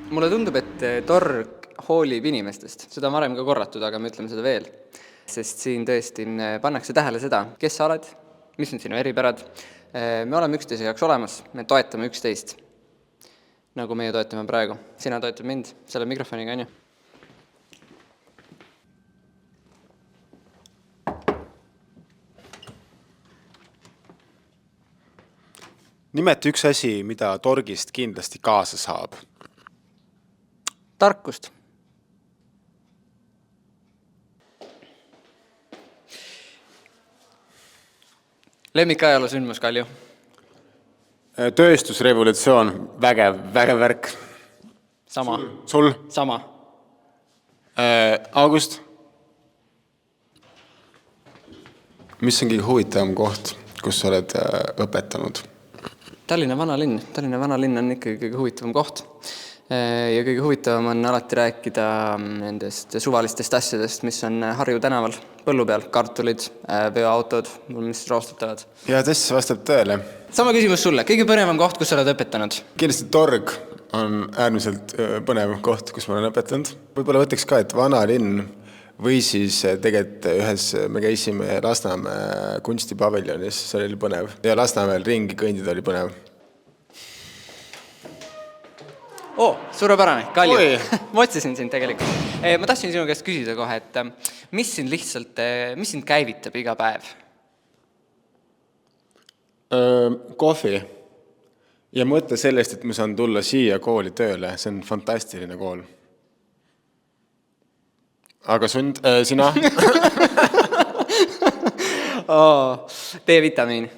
Mulle tundub, et torg hoolib inimestest. Seda on varem ka korratud, aga me ütleme seda veel. Sest siin tõesti pannakse tähele seda, kes sa oled, mis on sinu eripärad. Me oleme üksteise jaoks olemas, me toetame üksteist. Nagu meie toetame praegu. Sina toetad mind selle mikrofoniga, on ju? Nimeta üks asi, mida torgist kindlasti kaasa saab. Tarkust. Lemmik ajaloo sündmus, Kalju. Tööstusrevolutsioon, vägev värk. Sama. Sul? Sama. August? Mis on kõige huvitavam koht, kus sa oled õpetanud? Tallinna vanalinn. Tallinna vanalinn on ikkagi kõige huvitavam koht. Ja kõige huvitavam on alati rääkida nendest suvalistest asjadest, mis on Harju tänaval, põllu peal, kartulid, veoautod, mis roostutavad. Ja tõesti vastab tõele. Sama küsimus sulle. Kõige põnevam koht, kus sa oled õpetanud? Kindlasti torg on äärmiselt põnev koht, kus ma olen õpetanud. Võib-olla võtaks ka, et vanalinn või siis tegelikult ühes me käisime Lasnamäe kunstipaviljonis, see oli põnev. Ja Lasnamäel ringi kõndida oli põnev. Suurepärane, Kalju. Ma otsisin sind tegelikult. Ma tahtsin sinu käest küsida kohe, et mis sind käivitab iga päev? Kohvi. Ja mõtle sellest, et ma saan tulla siia kooli tööle. See on fantastiline kool. Aga sina? D-vitamiin.